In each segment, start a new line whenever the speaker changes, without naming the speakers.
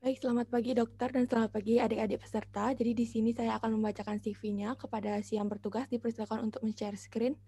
Baik, selamat pagi dokter dan selamat pagi adik-adik peserta. Jadi di sini saya akan membacakan CV-nya kepada si yang bertugas. Dipersilakan untuk men-share screen.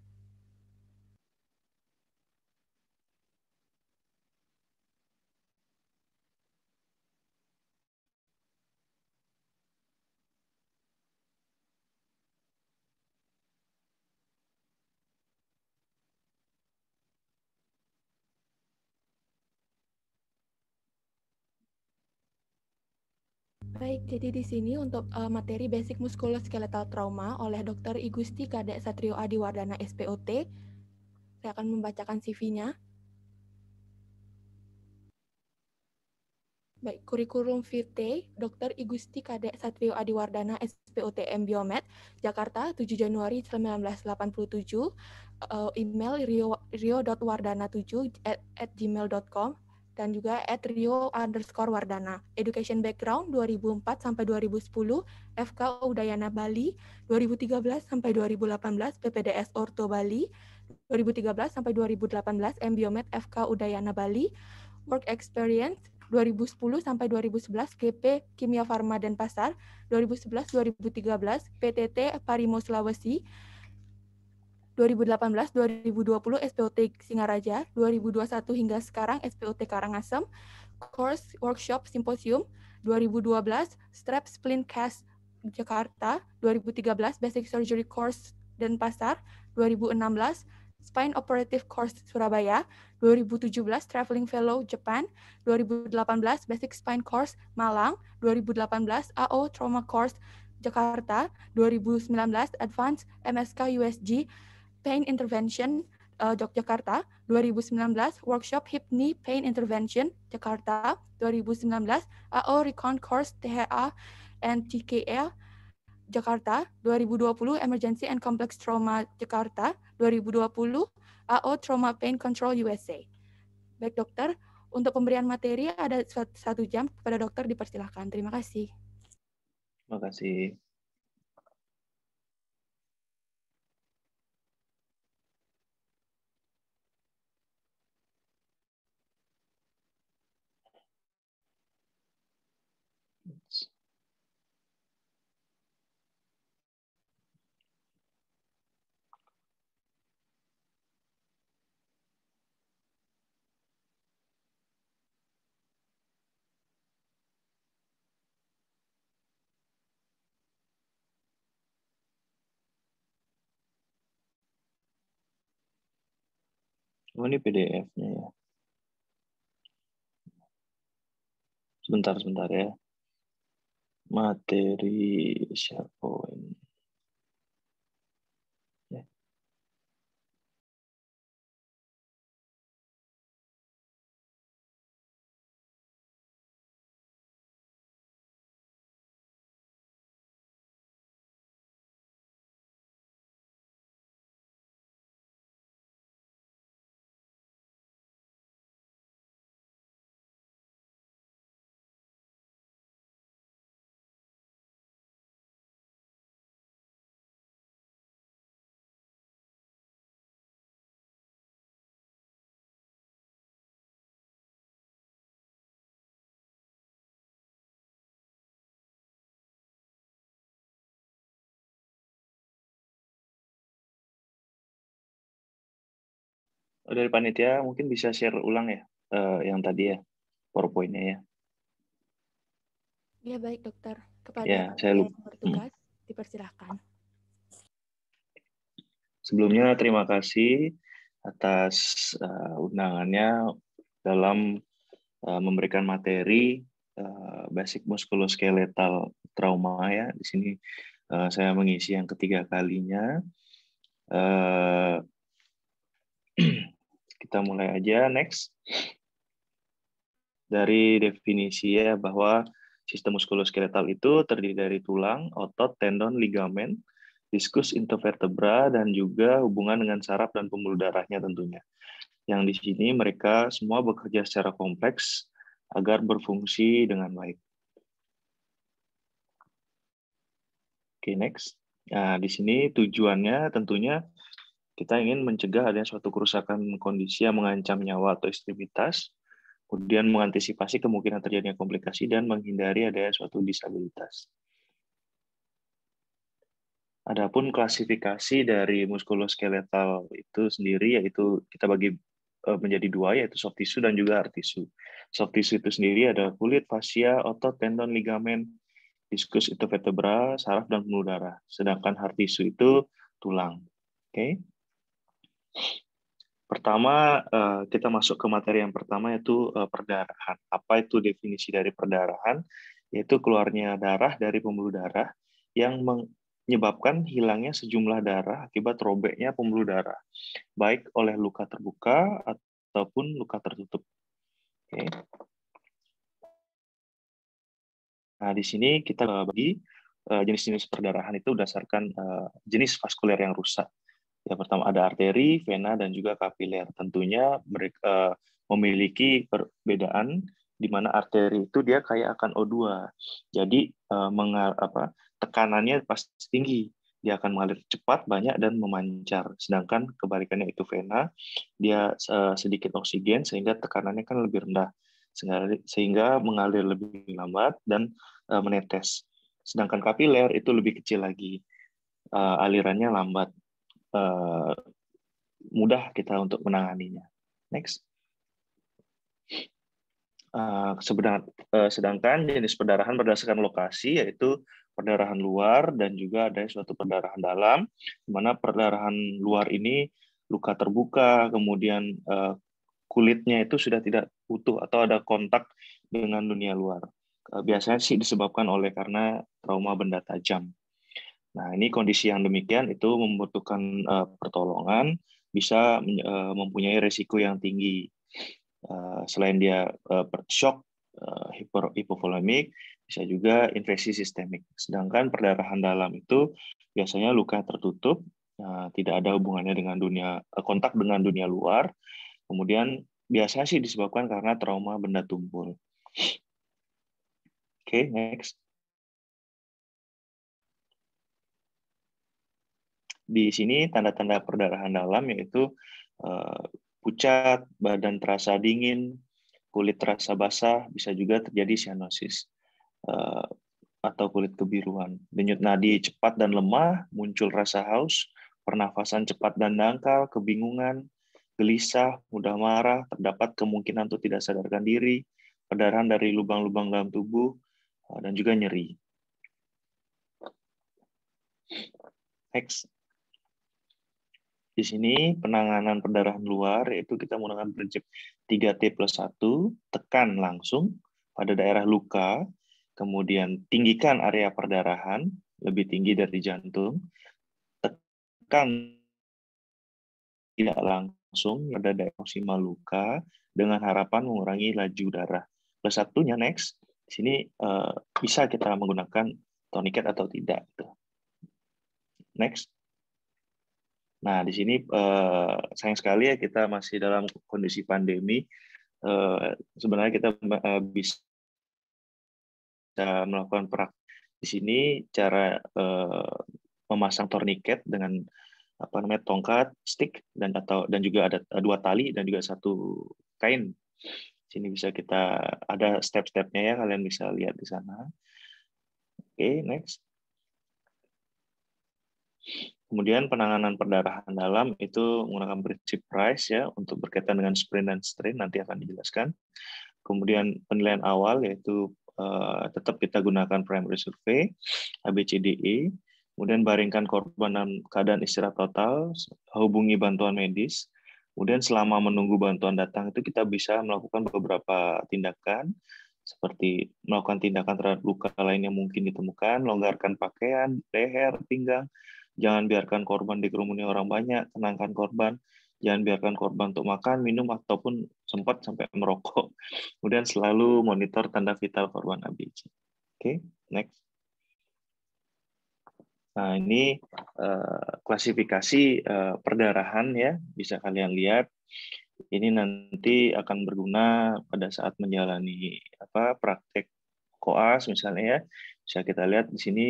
Baik, jadi di sini untuk materi Basic Musculoskeletal Trauma oleh Dr. Igusti Kadek Satrio Adiwardana SPOT. Saya akan membacakan CV-nya. Baik, kurikulum vitae Dr. Igusti Kadek Satrio Adiwardana SPOT M Biomed, Jakarta, 7 Januari 1987. Email rio.wardana7@gmail.com dan juga @rio_wardana. Education background 2004 sampai 2010, FK Udayana Bali, 2013 sampai 2018 PPDS Orto Bali, 2013 sampai 2018 M Biomed FK Udayana Bali. Work experience 2010 sampai 2011 GP Kimia Farma Denpasar, 2011-2013 PTT Parimo Sulawesi, 2018-2020 SPOT Singaraja, 2021 hingga sekarang SPOT Karangasem. Course Workshop Symposium 2012 Strap Splint Cast Jakarta, 2013 Basic Surgery Course Denpasar, 2016 Spine Operative Course Surabaya, 2017 Traveling Fellow Japan, 2018 Basic Spine Course Malang, 2018 AO Trauma Course Jakarta, 2019 Advanced MSK USG Pain Intervention Yogyakarta, 2019 Workshop Hip Knee Pain Intervention Jakarta, 2019 AO Recon Course THA and TKA Jakarta, 2020 Emergency and Complex Trauma Jakarta, 2020 AO Trauma Pain Control USA. Baik dokter, untuk pemberian materi ada 1 jam, kepada dokter dipersilahkan. Terima kasih.
Terima kasih. Oh, ini PDF-nya ya. Sebentar ya. Materi SharePoint. Ya. Dari panitia mungkin bisa share ulang ya, yang tadi ya, PowerPoint-nya ya.
Ya baik dokter, kepada
Ya, saya
yang
lupa.
bertugas dipersilahkan.
Sebelumnya terima kasih atas undangannya dalam memberikan materi basic musculoskeletal trauma ya. Di sini saya mengisi yang ketiga kalinya. Kita mulai aja, next. Dari definisi ya, bahwa sistem muskuloskeletal itu terdiri dari tulang, otot, tendon, ligamen, diskus intervertebra, dan juga hubungan dengan saraf dan pembuluh darahnya tentunya. Yang di sini mereka semua bekerja secara kompleks agar berfungsi dengan baik. Oke, next. Nah, di sini tujuannya tentunya kita ingin mencegah adanya suatu kerusakan kondisi yang mengancam nyawa atau ekstremitas, kemudian mengantisipasi kemungkinan terjadinya komplikasi dan menghindari adanya suatu disabilitas. Adapun klasifikasi dari muskuloskeletal itu sendiri yaitu kita bagi menjadi dua, yaitu soft tissue dan juga hard tissue. Soft tissue itu sendiri ada kulit, fascia, otot, tendon, ligamen, diskus itu vertebra, saraf, dan pembuluh darah. Sedangkan hard tissue itu tulang. Oke. Pertama, kita masuk ke materi yang pertama, yaitu perdarahan. Apa itu definisi dari perdarahan? Yaitu keluarnya darah dari pembuluh darah yang menyebabkan hilangnya sejumlah darah akibat robeknya pembuluh darah, baik oleh luka terbuka ataupun luka tertutup. Oke. Nah, di sini kita bagi jenis-jenis perdarahan itu berdasarkan jenis vaskuler yang rusak. Yang pertama ada arteri, vena, dan juga kapiler. Tentunya mereka memiliki perbedaan di mana arteri itu dia kaya akan O2. Jadi tekanannya pasti tinggi. Dia akan mengalir cepat, banyak, dan memancar. Sedangkan kebalikannya itu vena, dia sedikit oksigen sehingga tekanannya kan lebih rendah. Sehingga mengalir lebih lambat dan menetes. Sedangkan kapiler itu lebih kecil lagi. Alirannya lambat. Mudah kita untuk menanganinya. Next. Sedangkan jenis perdarahan berdasarkan lokasi yaitu perdarahan luar dan juga ada suatu perdarahan dalam, di mana perdarahan luar ini luka terbuka, kemudian kulitnya itu sudah tidak utuh atau ada kontak dengan dunia luar. Biasanya sih disebabkan karena trauma benda tajam. Nah, ini kondisi yang demikian itu membutuhkan pertolongan, bisa mempunyai risiko yang tinggi. Selain dia shock, hipovolemik, bisa juga infeksi sistemik. Sedangkan perdarahan dalam itu biasanya luka tertutup, tidak ada hubungannya dengan kontak dengan dunia luar. Kemudian biasanya sih disebabkan karena trauma benda tumpul. Oke, next. Di sini tanda-tanda perdarahan dalam yaitu pucat, badan terasa dingin, kulit terasa basah, bisa juga terjadi cyanosis atau kulit kebiruan. Denyut nadi cepat dan lemah, muncul rasa haus, pernafasan cepat dan dangkal, kebingungan, gelisah, mudah marah, terdapat kemungkinan untuk tidak sadarkan diri, perdarahan dari lubang-lubang dalam tubuh, dan juga nyeri. Next. Di sini penanganan perdarahan luar yaitu kita menggunakan prinsip 3T+1, tekan langsung pada daerah luka, kemudian tinggikan area perdarahan lebih tinggi dari jantung, tekan tidak langsung pada daerah maksimal luka dengan harapan mengurangi laju darah. Plus satunya next, di sini bisa kita menggunakan tourniquet atau tidak. Next. Nah, di sini sayang sekali ya kita masih dalam kondisi pandemi. Sebenarnya kita bisa melakukan praktik di sini cara memasang tourniquet dengan tongkat, stick dan juga ada 2 tali dan juga 1 kain. Di sini bisa kita ada step-stepnya ya, kalian bisa lihat di sana. Oke, next. Kemudian penanganan perdarahan dalam itu menggunakan prinsip Price ya untuk berkaitan dengan sprain dan strain, nanti akan dijelaskan. Kemudian penilaian awal yaitu tetap kita gunakan primary survey ABCDE. Kemudian baringkan korban dalam keadaan istirahat total, hubungi bantuan medis. Kemudian selama menunggu bantuan datang itu kita bisa melakukan beberapa tindakan seperti melakukan tindakan terhadap luka lain yang mungkin ditemukan, longgarkan pakaian, leher, pinggang. Jangan biarkan korban dikerumuni orang banyak, tenangkan korban. Jangan biarkan korban untuk makan, minum, ataupun sempat sampai merokok. Kemudian selalu monitor tanda vital korban ABC. Oke, next. Nah, ini klasifikasi perdarahan ya, bisa kalian lihat. Ini nanti akan berguna pada saat menjalani praktek koas misalnya ya. Bisa kita lihat di sini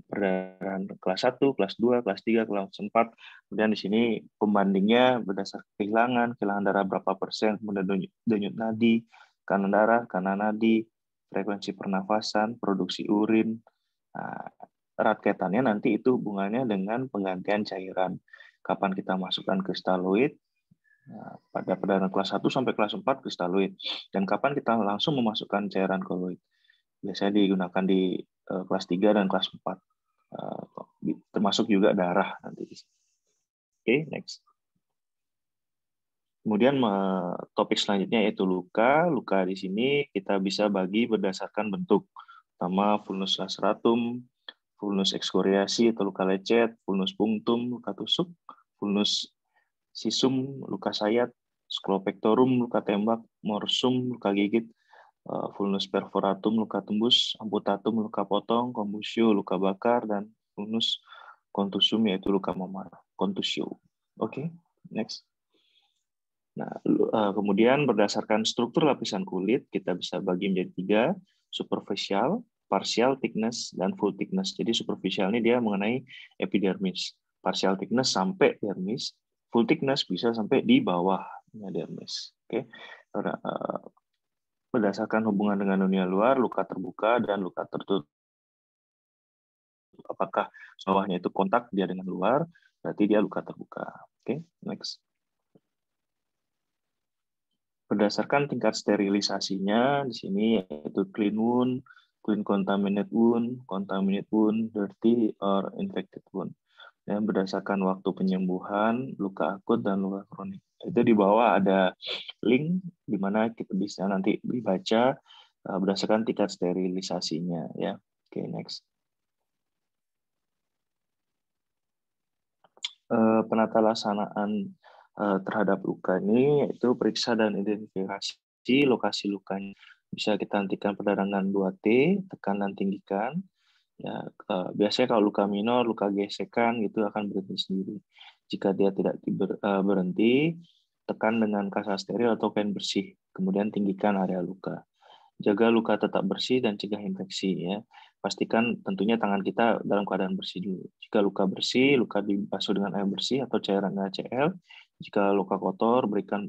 perdarahan kelas 1, kelas 2, kelas 3, kelas 4. Kemudian di sini pembandingnya berdasarkan kehilangan darah berapa persen, kemudian denyut nadi, kanan nadi, frekuensi pernafasan, produksi urin. Nah, erat kaitannya nanti itu hubungannya dengan penggantian cairan. Kapan kita masukkan kristaloid, pada perdarahan kelas 1 sampai kelas 4 kristaloid. Dan kapan kita langsung memasukkan cairan koloid. Biasanya digunakan di kelas 3 dan kelas 4. Termasuk juga darah nanti. Oke, next. Kemudian topik selanjutnya yaitu luka. Luka di sini kita bisa bagi berdasarkan bentuk. Pertama, vulnus laceratum, vulnus ekskoriasi atau luka lecet, vulnus punctum, luka tusuk, vulnus sisum, luka sayat, sclopectorum, luka tembak, morsum, luka gigit, vulnus perforatum, luka tembus, amputatum, luka potong, combusio, luka bakar, dan vulnus contusum, yaitu luka memar, contusio. Oke, next. Nah, kemudian berdasarkan struktur lapisan kulit, kita bisa bagi menjadi 3, superficial, partial thickness, dan full thickness. Jadi superficial ini dia mengenai epidermis, partial thickness sampai dermis, full thickness bisa sampai di bawah dermis. Oke. Berdasarkan hubungan dengan dunia luar, luka terbuka dan luka tertutup. Apakah bawahnya itu kontak dia dengan luar, berarti dia luka terbuka. Oke, next. Berdasarkan tingkat sterilisasinya, di sini yaitu clean wound, clean contaminated wound, dirty or infected wound. Dan berdasarkan waktu penyembuhan, luka akut dan luka kronik. Itu di bawah ada link di mana kita bisa nanti dibaca berdasarkan tingkat sterilisasinya, ya. Oke, next. Penata laksanaan terhadap luka ini yaitu periksa dan identifikasi lokasi lukanya. Bisa kita hentikan perdarangan 2T, tekan dan tinggikan. Ya, biasanya kalau luka minor, luka gesekan gitu akan berhenti sendiri. Jika dia tidak berhenti, tekan dengan kasa steril atau kain bersih, kemudian tinggikan area luka. Jaga luka tetap bersih dan cegah infeksi, ya. Pastikan tentunya tangan kita dalam keadaan bersih dulu. Jika luka bersih, luka dibasuh dengan air bersih atau cairan NaCl. Jika luka kotor, berikan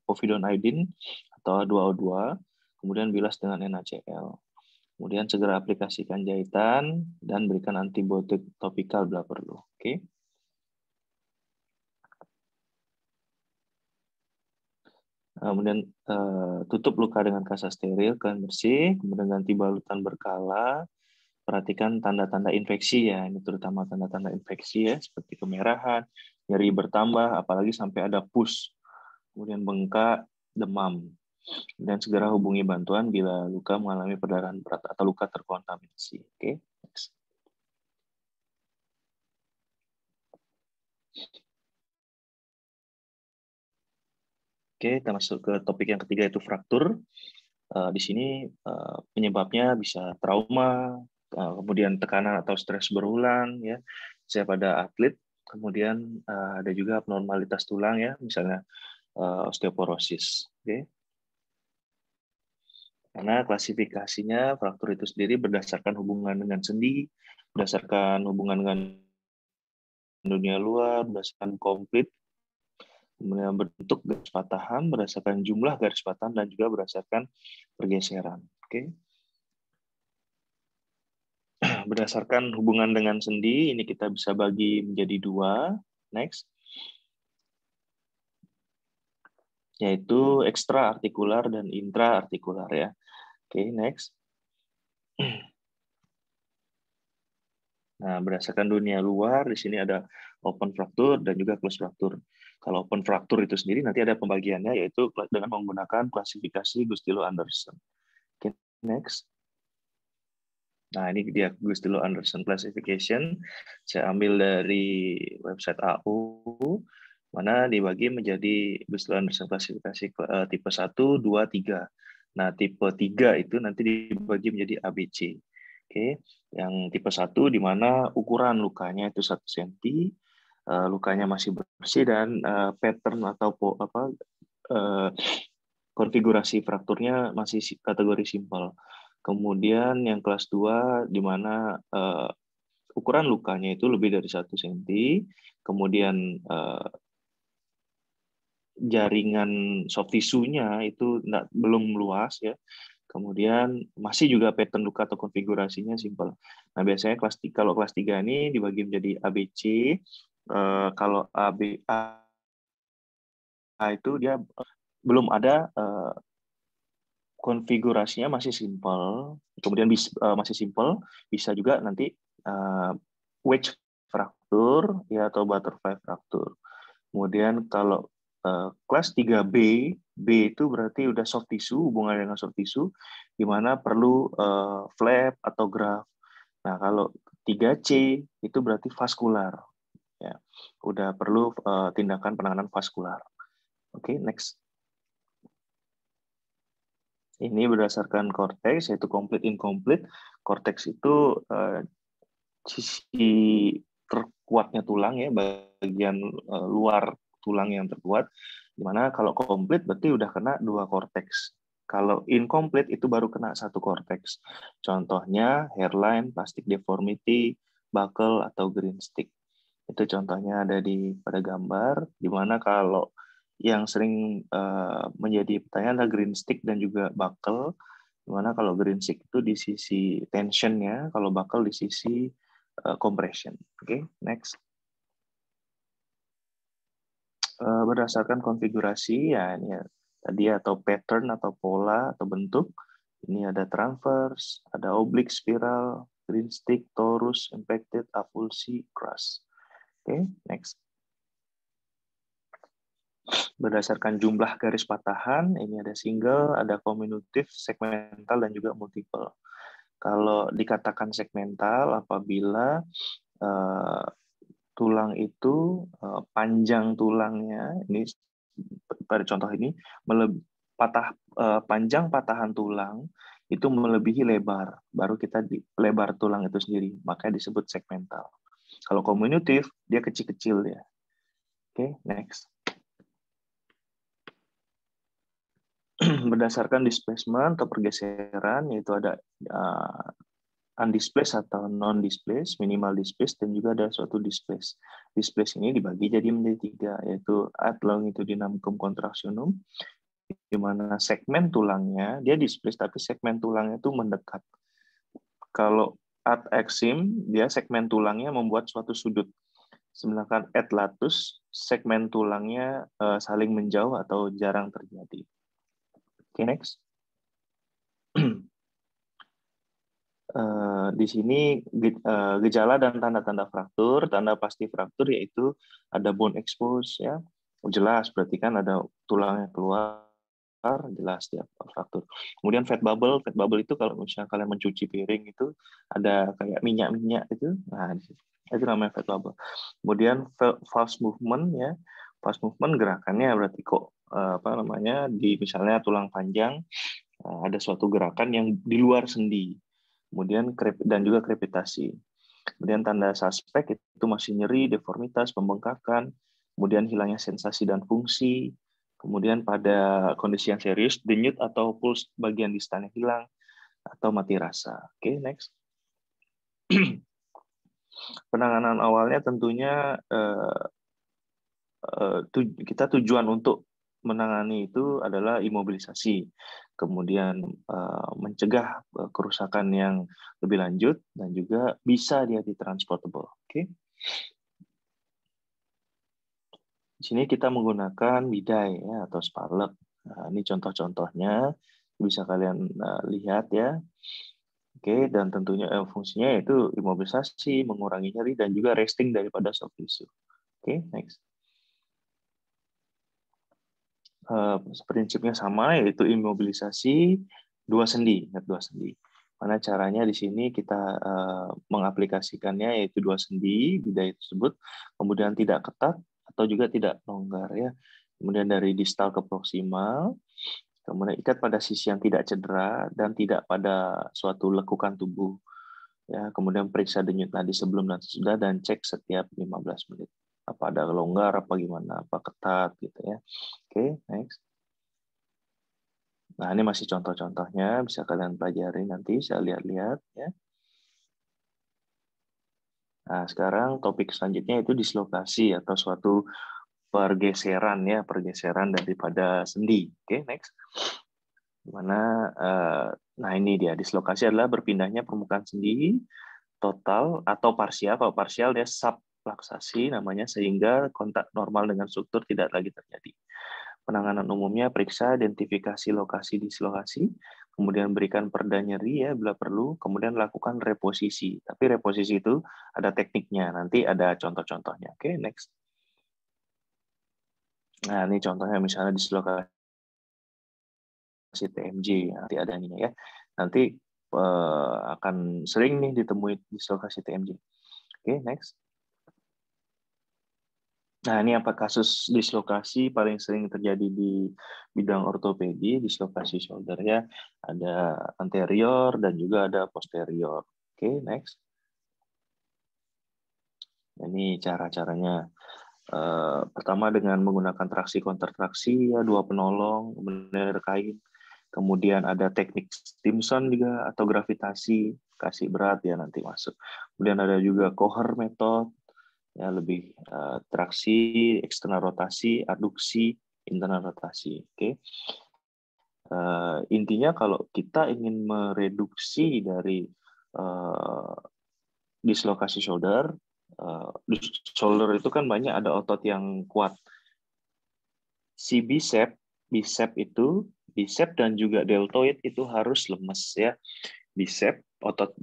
povidone iodine atau H2O2, kemudian bilas dengan NaCl. Kemudian segera aplikasikan jahitan dan berikan antibiotik topikal bila perlu. Oke. Kemudian tutup luka dengan kasa steril, kain bersih, kemudian ganti balutan berkala. Perhatikan tanda-tanda infeksi, ya, ini terutama tanda-tanda infeksi, ya, seperti kemerahan, nyeri bertambah, apalagi sampai ada pus, kemudian bengkak, demam. Dan segera hubungi bantuan bila luka mengalami perdarahan berat atau luka terkontaminasi. Oke, next. Oke, kita masuk ke topik yang ketiga, yaitu fraktur. Di sini penyebabnya bisa trauma, kemudian tekanan atau stres berulang, ya, misalnya pada atlet. Kemudian ada juga abnormalitas tulang, ya, misalnya osteoporosis. Oke. Karena klasifikasinya fraktur itu sendiri berdasarkan hubungan dengan sendi, berdasarkan hubungan dengan dunia luar, berdasarkan komplit, kemudian bentuk garis patahan, berdasarkan jumlah garis patahan, dan juga berdasarkan pergeseran. Oke. Berdasarkan hubungan dengan sendi, ini kita bisa bagi menjadi 2. Next. Yaitu ekstraartikular dan intraartikular, ya. Oke, next. Nah, berdasarkan dunia luar, di sini ada open fracture dan juga close fracture. Kalau open fracture itu sendiri nanti ada pembagiannya, yaitu dengan menggunakan klasifikasi Gustilo-Anderson. Oke, next. Nah, ini dia Gustilo-Anderson Classification. Saya ambil dari website AU, mana dibagi menjadi Gustilo-Anderson klasifikasi tipe 1, 2, 3. Nah, tipe 3 itu nanti dibagi menjadi ABC. Oke, yang tipe 1 di mana ukuran lukanya itu 1 cm, lukanya masih bersih dan pattern atau konfigurasi frakturnya masih kategori simpel. Kemudian yang kelas 2 di mana ukuran lukanya itu lebih dari 1 cm, kemudian jaringan soft tissue-nya itu belum luas ya. Kemudian masih juga pattern luka atau konfigurasinya simpel. Nah, biasanya kalau kelas 3 ini dibagi menjadi ABC. Kalau A itu dia belum ada konfigurasinya masih simpel. Kemudian masih simpel, bisa juga nanti wedge fracture ya atau butterfly fracture. Kemudian kalau kelas 3B, B itu berarti udah soft tissue, hubungan dengan soft tissue, di mana perlu flap atau graft. Nah, kalau 3C itu berarti vaskular. Ya, udah perlu tindakan penanganan vaskular. Oke, next. Ini berdasarkan cortex, yaitu complete incomplete. Cortex itu sisi terkuatnya tulang ya, bagian luar tulang yang terkuat, dimana kalau komplit berarti udah kena 2 korteks. Kalau incomplete itu baru kena 1 korteks. Contohnya hairline, plastic deformity, buckle, atau green stick. Itu contohnya ada pada gambar, dimana kalau yang sering menjadi pertanyaan adalah green stick dan juga buckle, dimana kalau green stick itu di sisi tensionnya, kalau buckle di sisi compression. Oke, next. Berdasarkan konfigurasi ya ini ya, tadi atau pattern atau pola atau bentuk. Ini ada transverse, ada oblique, spiral, green stick, torus, impacted, avulsi, cross. Oke, next. Berdasarkan jumlah garis patahan, ini ada single, ada comminutive, segmental, dan juga multiple. Kalau dikatakan segmental apabila tulang itu panjang tulangnya ini pada contoh ini panjang patahan tulang itu melebihi lebar, baru kita lebar tulang itu sendiri, makanya disebut segmental. Kalau comminutive dia kecil-kecil ya. Oke, next. Berdasarkan displacement atau pergeseran, yaitu ada undisplaced atau non-displaced, minimal displaced, dan juga ada suatu displaced. Displaced ini dibagi jadi menjadi 3, yaitu ad longitudinalum contractionum, di mana segmen tulangnya, dia displaced, tapi segmen tulangnya itu mendekat. Kalau ad exim, dia segmen tulangnya membuat suatu sudut. Sedangkan ad latus, segmen tulangnya saling menjauh atau jarang terjadi. Oke, next. Di sini gejala dan tanda-tanda fraktur. Tanda pasti fraktur yaitu ada bone expose ya, jelas berarti kan ada tulangnya keluar, jelas dia fraktur. Kemudian fat bubble itu kalau misalnya kalian mencuci piring itu ada kayak minyak itu, nah itu namanya fat bubble. Kemudian false movement ya, false movement gerakannya berarti kok di misalnya tulang panjang ada suatu gerakan yang di luar sendi. Kemudian dan juga krepitasi. Kemudian tanda suspek itu masih nyeri, deformitas, pembengkakan, kemudian hilangnya sensasi dan fungsi, kemudian pada kondisi yang serius, denyut atau puls bagian distalnya hilang, atau mati rasa. Oke, next. Penanganan awalnya tentunya kita tujuan untuk menangani itu adalah imobilisasi, kemudian mencegah kerusakan yang lebih lanjut, dan juga bisa dia transportable. Oke. Di sini kita menggunakan bidai ya, atau spalek. Nah, ini contoh-contohnya bisa kalian lihat ya. Oke, dan tentunya fungsinya yaitu imobilisasi, mengurangi nyeri, dan juga resting daripada soft tissue. Oke, next. Prinsipnya sama, yaitu imobilisasi 2 sendi, ingat 2 sendi. Mana caranya di sini kita mengaplikasikannya yaitu 2 sendi bidai tersebut, kemudian tidak ketat atau juga tidak longgar ya. Kemudian dari distal ke proksimal, kemudian ikat pada sisi yang tidak cedera dan tidak pada suatu lekukan tubuh. Ya, kemudian periksa denyut nadi sebelum dan sesudah dan cek setiap 15 menit. Apa ada longgar, apa gimana, apa ketat gitu ya. Oke, next. Nah, ini masih contoh-contohnya, bisa kalian pelajari nanti, saya lihat-lihat ya. Nah, sekarang topik selanjutnya itu dislokasi atau suatu pergeseran ya, pergeseran daripada sendi. Oke, next. Dimana, nah ini dia, dislokasi adalah berpindahnya permukaan sendi total atau parsial. Kalau parsial dia subluxasi namanya, sehingga kontak normal dengan struktur tidak lagi terjadi. Penanganan umumnya periksa identifikasi lokasi dislokasi, kemudian berikan perda nyeri ya bila perlu, kemudian lakukan reposisi. Tapi reposisi itu ada tekniknya, nanti ada contoh-contohnya. Oke, next. Nah, ini contohnya misalnya dislokasi TMJ, nanti ada ininya ya. Nanti akan sering nih ditemui dislokasi TMJ. Oke, next. Nah, ini apa kasus dislokasi paling sering terjadi di bidang ortopedi, dislokasi shoulder ya. Ada anterior dan juga ada posterior. Oke, next. Ini cara-caranya. Pertama dengan menggunakan traksi kontratraksi ya, 2 penolong, kemudian ada kain. Kemudian ada teknik Stimson juga atau gravitasi, kasih berat ya nanti masuk. Kemudian ada juga Koher method, ya lebih traksi, eksternal rotasi, aduksi, internal rotasi. Oke. Intinya kalau kita ingin mereduksi dari dislokasi shoulder, shoulder itu kan banyak ada otot yang kuat. Si bicep dan juga deltoid itu harus lemes ya. Bicep, otot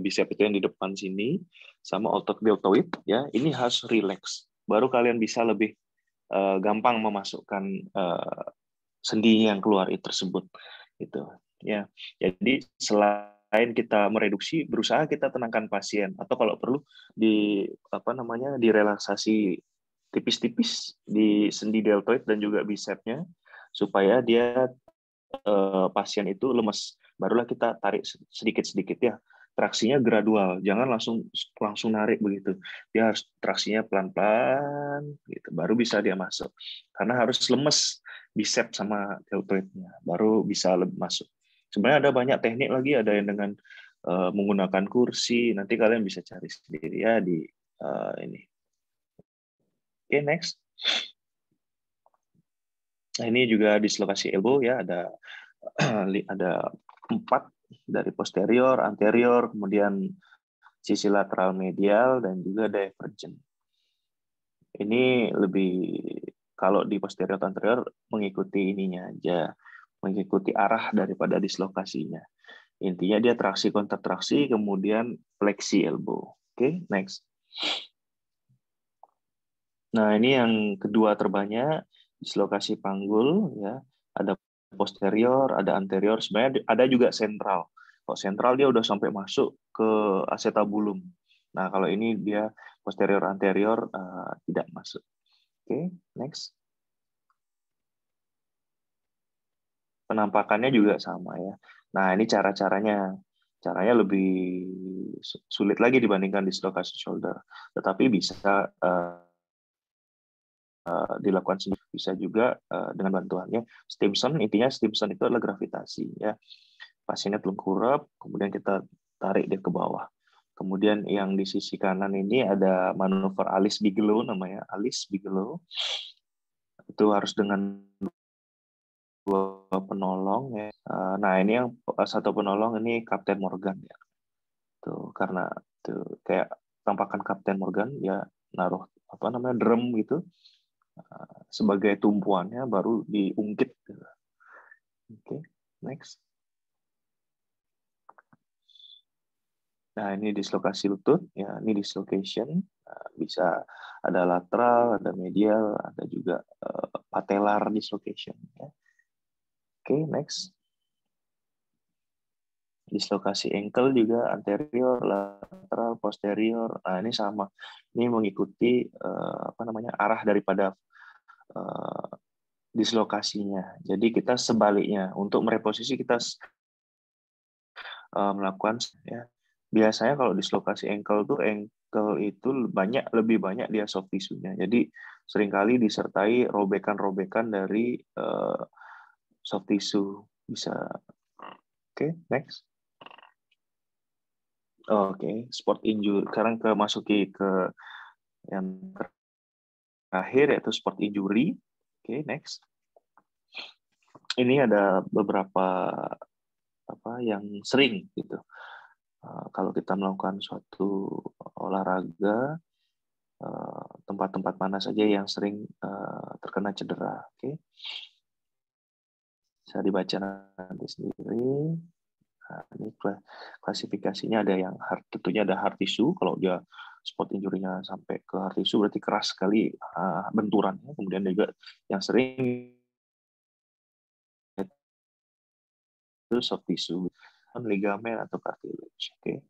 bicep itu yang di depan sini, sama otot deltoid ya, ini harus relax. Baru kalian bisa lebih gampang memasukkan sendi yang keluar itu tersebut gitu ya. Jadi selain kita mereduksi, berusaha kita tenangkan pasien, atau kalau perlu direlaksasi tipis-tipis di sendi deltoid dan juga bicepnya supaya dia pasien itu lemes. Barulah kita tarik sedikit-sedikit ya. Traksinya gradual, jangan langsung narik begitu. Dia harus traksinya pelan-pelan gitu, baru bisa dia masuk. Karena harus lemes bicep sama deltoidnya, baru bisa masuk. Sebenarnya ada banyak teknik lagi, ada yang dengan menggunakan kursi. Nanti kalian bisa cari sendiri ya di ini. Oke, next. Nah, ini juga dislokasi elbow ya, ada 4 dari posterior, anterior, kemudian sisi lateral medial dan juga divergen. Ini lebih kalau di posterior anterior mengikuti ininya aja, mengikuti arah daripada dislokasinya. Intinya dia traksi kontratraksi kemudian fleksi elbow. Oke, next. Nah, ini yang kedua terbanyak, dislokasi panggul ya. Ada posterior, ada anterior, sebenarnya ada juga sentral. Kalau sentral dia udah sampai masuk ke acetabulum. Nah, kalau ini dia posterior anterior tidak masuk. Oke, next. Penampakannya juga sama ya. Nah, ini cara-caranya. Caranya lebih sulit lagi dibandingkan dislokasi shoulder. Tetapi bisa dilakukan sendiri, bisa juga dengan bantuannya Stimson. Intinya Stimson itu adalah gravitasi ya. Pasiennya telungkup, kemudian kita tarik dia ke bawah. Kemudian yang di sisi kanan ini ada manuver Alice Bigelow namanya, Alice Bigelow. Itu harus dengan 2 penolong ya. Nah, ini yang satu penolong ini Kapten Morgan ya. Tuh karena tuh kayak tampakan Kapten Morgan ya, naruh drum gitu sebagai tumpuannya baru diungkit. Oke, next. Nah, ini dislokasi lutut, ya ini dislocation. Bisa ada lateral, ada medial, ada juga patellar dislocation. Ya. Oke, next. Dislokasi ankle juga anterior, lateral, posterior. Nah, ini sama. Ini mengikuti arah daripada dislokasinya. Jadi kita sebaliknya, untuk mereposisi kita melakukan ya. Biasanya kalau dislokasi ankle itu lebih banyak dia soft tissue-nya. Jadi seringkali disertai robekan-robekan dari soft tissue bisa. Oke, next. Oke, sport injury. Sekarang masuki ke yang terakhir yaitu sport injury. Oke, next. Ini ada beberapa yang sering gitu. Kalau kita melakukan suatu olahraga, tempat-tempat mana saja yang sering terkena cedera. Oke, bisa dibaca nanti sendiri. Nah, ini klasifikasinya ada yang tentunya ada hard tissue. Kalau dia sport injury-nya sampai ke hard tissue berarti keras sekali benturannya. Kemudian juga yang sering itu soft tissue, ligamen atau cartilage. Oke,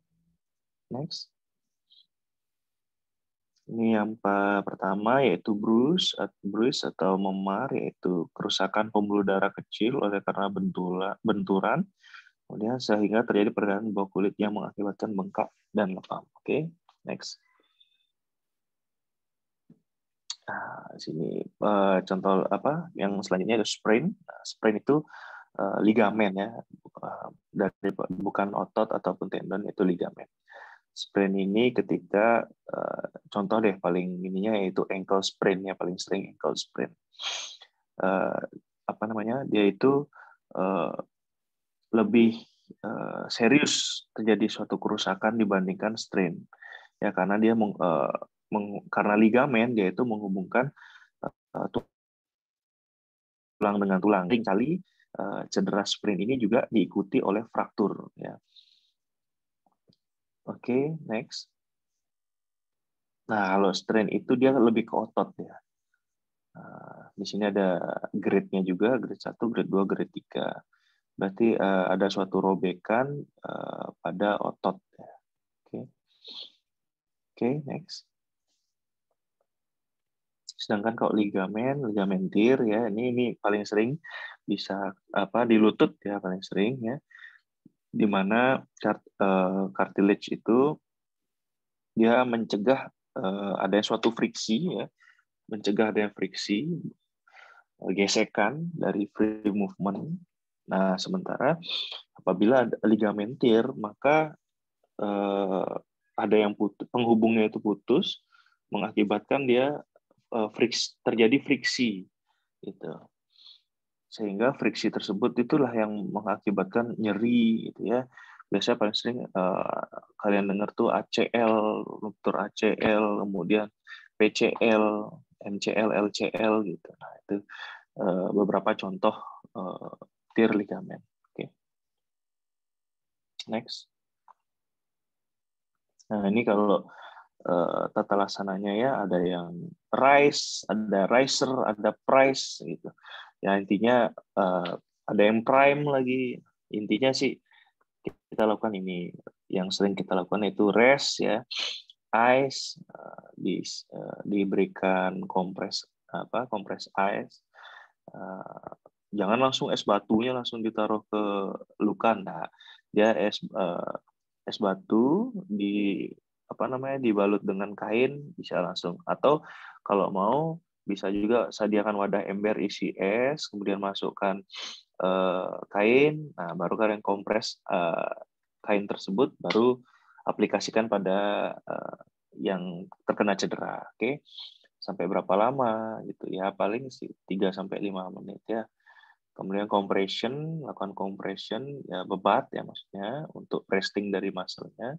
next. Ini yang pertama yaitu bruise atau memar, yaitu kerusakan pembuluh darah kecil oleh karena benturan, kemudian sehingga terjadi perdarahan bawah kulit yang mengakibatkan bengkak dan lebam. Oke, next. Nah, sini contoh yang selanjutnya ada sprain. Nah, sprain itu ligamen ya, bukan otot ataupun tendon, itu ligamen. Sprain ini ketika contoh deh paling ininya yaitu ankle sprain ya, paling sering ankle sprain. Dia itu lebih serius terjadi suatu kerusakan dibandingkan strain ya, karena dia karena ligamen dia itu menghubungkan tulang dengan tulang. Seringkali cedera sprain ini juga diikuti oleh fraktur ya. Oke, next. Nah, kalau strain itu dia lebih ke otot ya. Nah, di sini ada grade-nya juga, grade 1, grade 2, grade 3. Berarti ada suatu robekan pada otot ya. Oke, next. Sedangkan kalau ligamen tear ya, ini paling sering bisa di lutut ya, paling sering ya. Di mana cartilage itu dia mencegah ada suatu friksi ya, mencegah ada friksi, gesekan dari free movement. Nah, sementara apabila ada ligamen tear, maka ada yang penghubungnya itu putus, mengakibatkan dia terjadi friksi, gitu. Sehingga friksi tersebut itulah yang mengakibatkan nyeri, gitu ya. Biasanya paling sering kalian dengar tuh ACL, ruptur ACL, kemudian PCL, MCL, LCL gitu. Nah, itu beberapa contoh tear ligamen. Oke. Next. Nah, ini kalau tata laksananya ya, ada yang rise, ada riser, ada price gitu. Ya intinya ada yang prime lagi. Intinya sih kita lakukan ini, yang sering kita lakukan itu rest ya, ice, diberikan kompres ice. Jangan langsung es batunya langsung ditaruh ke luka. Nah, dia es batu dibalut dengan kain bisa langsung, atau kalau mau bisa juga sediakan wadah ember isi es, kemudian masukkan kain, nah baru kalian kompres kain tersebut, baru aplikasikan pada yang terkena cedera. Oke, sampai berapa lama gitu ya, paling sih 3-5 menit ya. Kemudian lakukan compression ya, bebat ya maksudnya, untuk resting dari muscle-nya.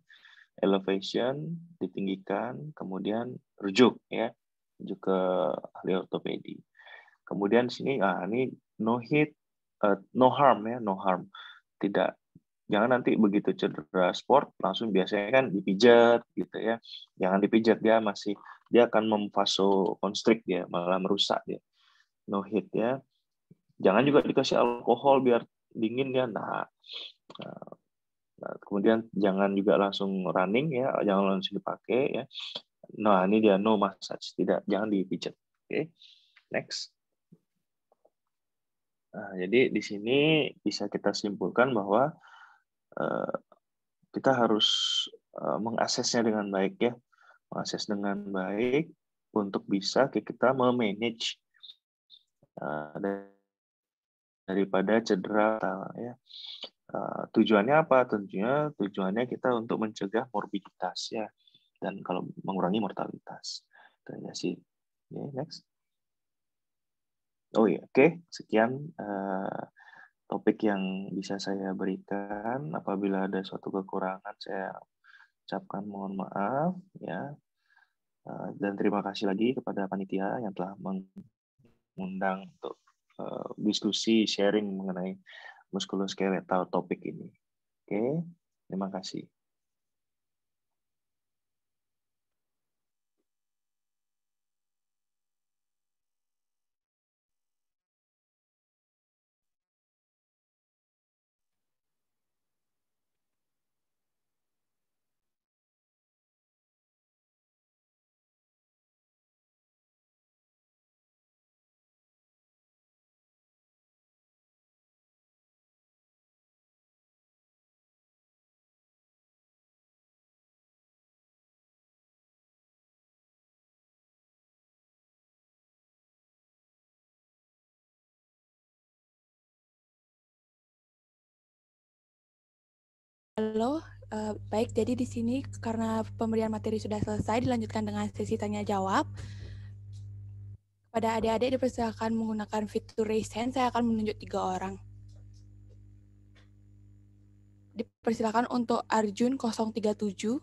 Elevation, ditinggikan, kemudian rujuk ya, rujuk ke ahli ortopedi. Kemudian sini ini no hit, no harm ya, no harm. Jangan nanti begitu cedera sport langsung biasanya kan dipijat gitu ya. Jangan dipijat, dia akan memvasoconstrict dia, malah merusak dia. No hit ya. Jangan juga dikasih alkohol biar dingin ya. Nah, kemudian jangan juga langsung running ya, jangan langsung dipakai ya. Nah, ini dia no massage, jangan dipijat. Oke, next. Nah, jadi di sini bisa kita simpulkan bahwa kita harus mengaksesnya dengan baik ya, mengakses dengan baik untuk bisa kita memanage daripada cedera ya. Tujuannya apa? Tentunya tujuannya kita untuk mencegah morbiditas ya, dan kalau mengurangi mortalitas. Itu aja sih. Next. Oh iya, oke. Sekian topik yang bisa saya berikan. Apabila ada suatu kekurangan, saya ucapkan mohon maaf ya. Dan terima kasih lagi kepada panitia yang telah mengundang untuk diskusi sharing mengenai muskuloskeletal topik ini. Oke, terima kasih.
Halo, baik. Jadi di sini karena pemberian materi sudah selesai, dilanjutkan dengan sesi tanya jawab. Pada adik-adik dipersilakan menggunakan fitur raise hand. Saya akan menunjuk 3 orang. Dipersilakan untuk Arjun 037.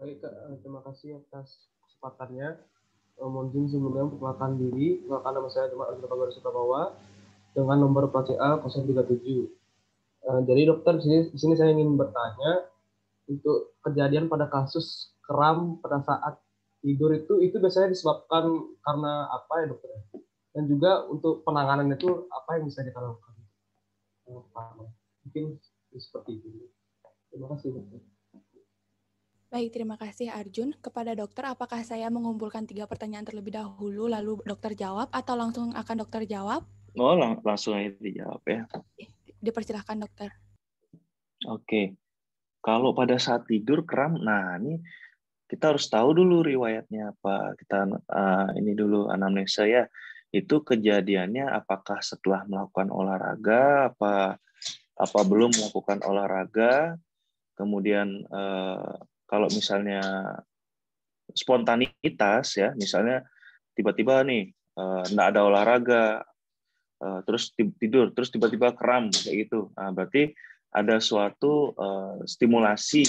Baik, terima kasih atas kesempatannya. Mohon izin sebelumnya perkenalkan diri. Perkenalkan nama saya Cuma Arjuna Pagawai Sukabawa dengan nomor plat CA 037. Jadi dokter, di sini saya ingin bertanya untuk kejadian pada kasus kram pada saat tidur itu biasanya disebabkan karena apa ya dokter? Dan juga untuk penanganan itu apa yang bisa kita lakukan? Mungkin seperti itu. Terima kasih dokter.
Baik, terima kasih Arjun. Kepada dokter, apakah saya mengumpulkan 3 pertanyaan terlebih dahulu, lalu dokter jawab, atau langsung akan dokter jawab?
Oh, langsung aja dijawab ya.
Dipersilahkan dokter.
Oke. Kalau pada saat tidur kram, nah ini kita harus tahu dulu riwayatnya apa. Kita ini dulu anamnesa ya. Itu kejadiannya apakah setelah melakukan olahraga, apa belum melakukan olahraga. Kemudian kalau misalnya spontanitas ya, misalnya tiba-tiba nih nggak ada olahraga, terus tidur, terus tiba-tiba kram kayak gitu. Nah, berarti ada suatu stimulasi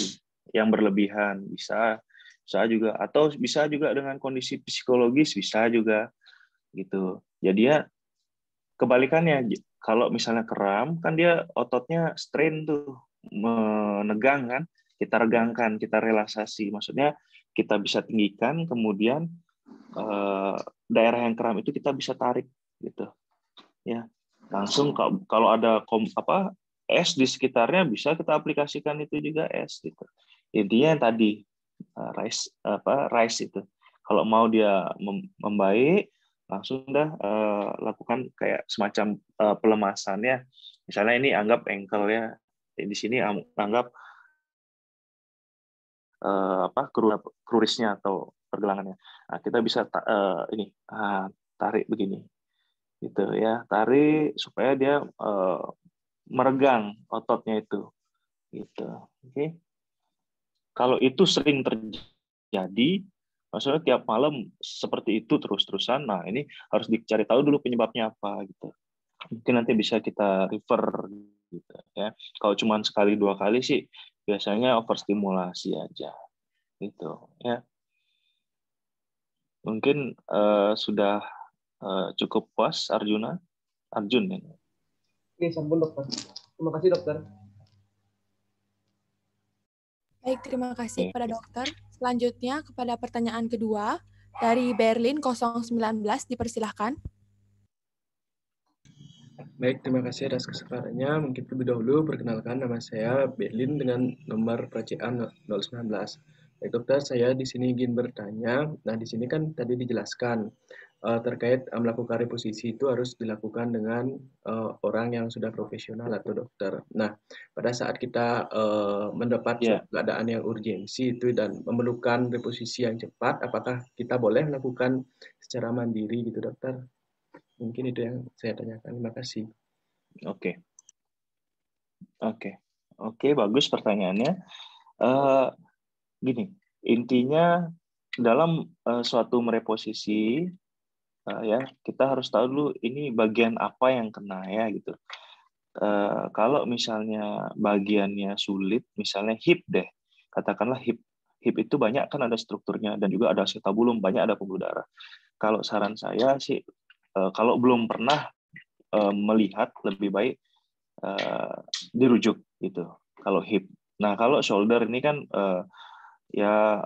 yang berlebihan, bisa juga, atau bisa juga dengan kondisi psikologis, bisa juga gitu. Jadi ya kebalikannya, kalau misalnya kram kan dia ototnya strain tuh, menegang kan, kita regangkan, kita relaksasi, maksudnya kita bisa tinggikan, kemudian daerah yang kram itu kita bisa tarik gitu ya, langsung kalau ada es di sekitarnya bisa kita aplikasikan itu juga es gitu. Intinya yang tadi rice itu kalau mau dia membaik langsung dah lakukan kayak semacam pelemasan ya, misalnya ini anggap ankle ya, di sini anggap krurisnya atau pergelangannya. Nah, kita bisa ini tarik begini gitu ya, tarik supaya dia meregang ototnya itu gitu. Oke. Kalau itu sering terjadi, maksudnya tiap malam seperti itu terus-terusan, nah ini harus dicari tahu dulu penyebabnya apa gitu. Mungkin nanti bisa kita refer gitu ya. Kalau cuma sekali 2 kali sih biasanya overstimulasi aja gitu ya. Mungkin sudah cukup puas Arjun ya.
Oke, sampun dokter. Terima kasih dokter.
Baik, terima kasih kepada dokter. Selanjutnya kepada pertanyaan kedua dari Berlin 019, dipersilahkan.
Baik, terima kasih atas kesempatannya. Mungkin terlebih dahulu perkenalkan nama saya Berlin dengan nomor PCA 019. Baik dokter, saya di sini ingin bertanya. Nah, di sini kan tadi dijelaskan terkait melakukan reposisi itu harus dilakukan dengan orang yang sudah profesional atau dokter. Nah, pada saat kita mendapat keadaan yang urgensi itu dan memerlukan reposisi yang cepat, apakah kita boleh melakukan secara mandiri gitu dokter? Mungkin itu yang saya tanyakan. Terima kasih.
Oke, oke, bagus pertanyaannya. Eh, Gini, intinya dalam suatu mereposisi ya kita harus tahu dulu ini bagian apa yang kena ya gitu. Kalau misalnya bagiannya sulit, misalnya hip deh, katakanlah hip. Hip itu banyak kan ada strukturnya dan juga ada acetabulum, banyak ada pembuluh darah. Kalau saran saya sih, kalau belum pernah melihat, lebih baik dirujuk gitu. Kalau hip. Nah kalau shoulder ini kan ya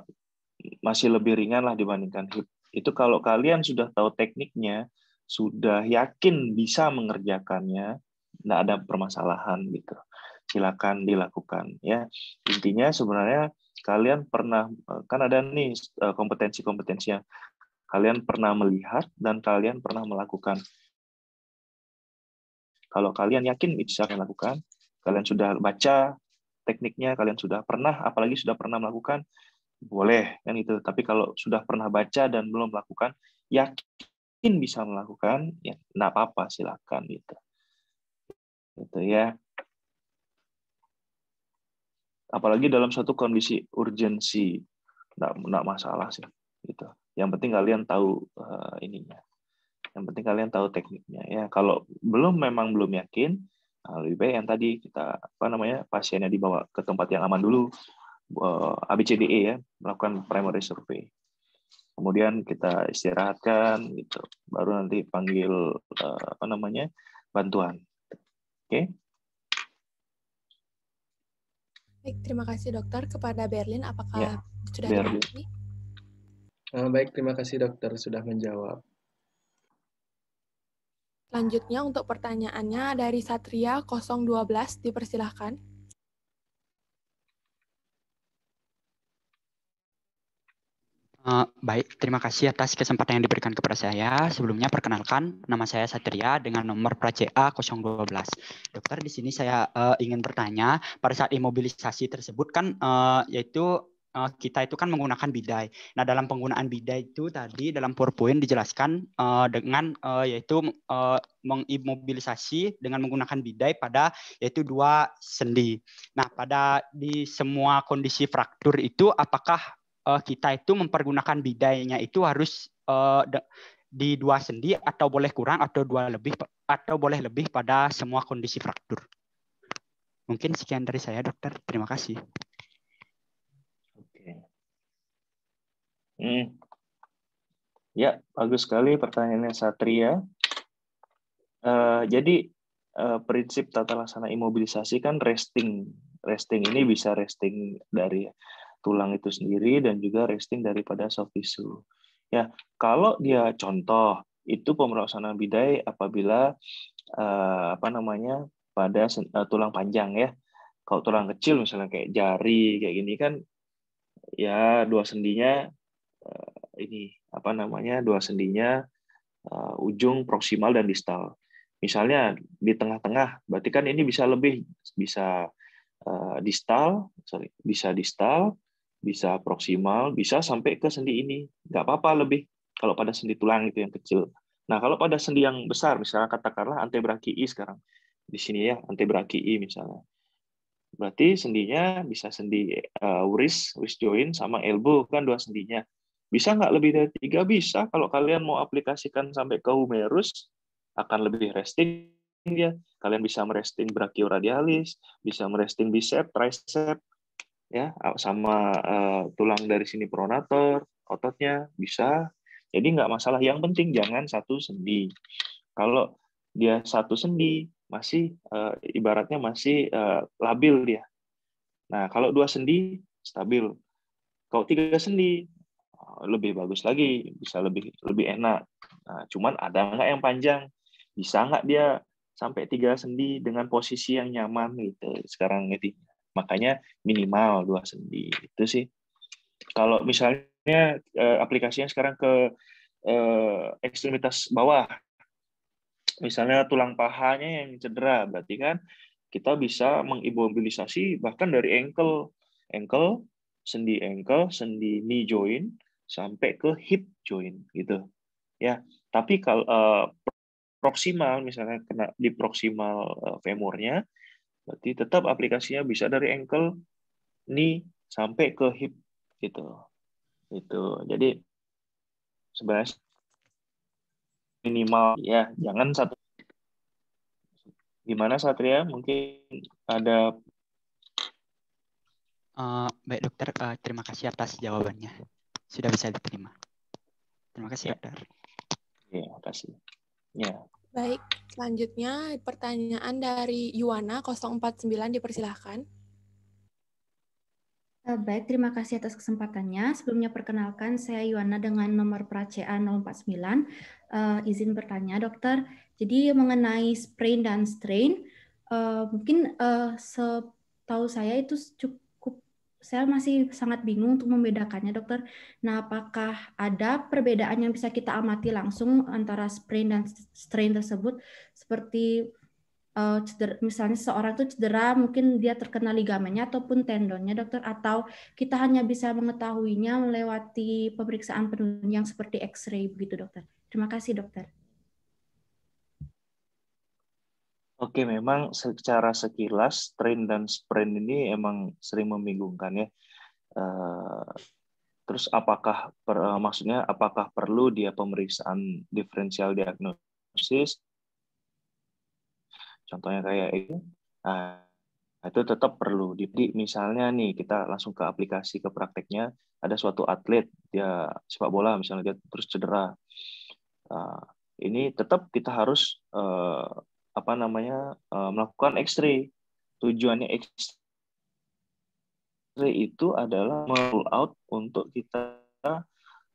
masih lebih ringan lah dibandingkan hip. Itu kalau kalian sudah tahu tekniknya, sudah yakin bisa mengerjakannya, tidak ada permasalahan gitu. Silakan dilakukan ya. Intinya sebenarnya kalian pernah kan ada nih kompetensi-kompetensi yang kalian pernah melihat dan kalian pernah melakukan. Kalau kalian yakin bisa kalian lakukan, kalian sudah baca tekniknya, kalian sudah pernah, apalagi sudah pernah melakukan, boleh kan itu. Tapi kalau sudah pernah baca dan belum melakukan, yakin bisa melakukan, ya nggak apa-apa, silakan gitu. Gitu ya. Apalagi dalam suatu kondisi urgensi, nggak masalah sih. Gitu. Yang penting kalian tahu ininya. Yang penting kalian tahu tekniknya ya. Kalau memang belum yakin, lebih baik yang tadi kita pasiennya dibawa ke tempat yang aman dulu, ABCDE ya, melakukan primary survey. Kemudian kita istirahatkan gitu, baru nanti panggil bantuan. Oke?
Baik, terima kasih dokter. Kepada Berlin, apakah
Ya,
sudah
Berlin.
dimengerti?
Baik, terima kasih dokter sudah menjawab.
Selanjutnya untuk pertanyaannya dari Satria 012, dipersilahkan.
Baik, terima kasih atas kesempatan yang diberikan kepada saya. Sebelumnya perkenalkan, nama saya Satria dengan nomor PRACA 012. Dokter, di sini saya ingin bertanya, pada saat imobilisasi tersebut kan yaitu kita itu kan menggunakan bidai. Nah, dalam penggunaan bidai itu tadi dalam PowerPoint dijelaskan dengan yaitu mengimobilisasi dengan menggunakan bidai pada yaitu 2 sendi. Nah, di semua kondisi fraktur itu apakah kita itu mempergunakan bidainya itu harus di 2 sendi atau boleh kurang atau 2 lebih atau boleh lebih pada semua kondisi fraktur. Mungkin sekian dari saya, dokter. Terima kasih.
Oke. Ya, bagus sekali pertanyaannya Satria. Jadi prinsip tata laksana imobilisasi kan resting. Resting ini bisa resting dari tulang itu sendiri dan juga resting daripada soft tissue. Ya, kalau dia contoh itu pemroksaan bidai apabila pada tulang panjang ya. Kalau tulang kecil misalnya kayak jari kayak gini kan ya 2 sendinya ujung proksimal dan distal. Misalnya di tengah-tengah, berarti kan ini bisa distal, bisa proksimal, bisa sampai ke sendi ini. Nggak apa-apa lebih kalau pada sendi tulang itu yang kecil. Nah, kalau pada sendi yang besar, misalnya katakanlah antebrakii sekarang. Di sini ya, antebrakii misalnya. Berarti sendinya bisa sendi wrist joint sama elbow, kan 2 sendinya. Bisa nggak lebih dari 3? Bisa. Kalau kalian mau aplikasikan sampai ke humerus, akan lebih resting dia. Kalian bisa meresting brachioradialis, bisa meresting bicep, tricep, ya, sama tulang dari sini pronator, ototnya bisa. Jadi nggak masalah. Yang penting jangan 1 sendi. Kalau dia 1 sendi, masih ibaratnya masih labil dia. Nah, kalau 2 sendi stabil. Kalau 3 sendi lebih bagus lagi, bisa lebih enak. Nah, cuman ada nggak yang panjang? Bisa nggak dia sampai 3 sendi dengan posisi yang nyaman gitu? Sekarang ini makanya minimal 2 sendi itu sih. Kalau misalnya aplikasinya sekarang ke ekstremitas bawah, misalnya tulang pahanya yang cedera, berarti kan kita bisa mengimobilisasi bahkan dari ankle, sendi knee joint sampai ke hip joint gitu. Ya, tapi kalau proksimal, misalnya kena di proksimal femurnya, berarti tetap aplikasinya bisa dari ankle, knee, sampai ke hip gitu. Itu. Jadi sebenarnya minimal ya, jangan satu. Gimana Satria? Mungkin ada.
Baik dokter, terima kasih atas jawabannya. Sudah bisa diterima. Terima kasih
Ya.
dokter.
Ya, makasih. Ya.
Baik, selanjutnya pertanyaan dari Yuwana 049 dipersilahkan.
Baik, terima kasih atas kesempatannya. Sebelumnya perkenalkan, saya Yuwana dengan nomor pra-CA 049. Izin bertanya, dokter. Jadi mengenai sprain dan strain, mungkin setahu saya itu cukup, saya masih sangat bingung untuk membedakannya, dokter. Nah, apakah ada perbedaan yang bisa kita amati langsung antara sprain dan strain tersebut, seperti misalnya seorang itu cedera, mungkin dia terkena ligamennya ataupun tendonnya, dokter, atau kita hanya bisa mengetahuinya melewati pemeriksaan penunjang seperti X-ray begitu, dokter. Terima kasih, dokter.
Oke, memang secara sekilas strain dan sprain ini emang sering membingungkan ya. Terus maksudnya apakah perlu dia pemeriksaan diferensial diagnosis? Contohnya kayak itu, itu tetap perlu. Jadi misalnya nih kita langsung ke aplikasi, ke prakteknya, ada suatu atlet dia sepak bola misalnya dia terus cedera. Ini tetap kita harus melakukan X-ray. Tujuannya X-ray itu adalah rule out untuk kita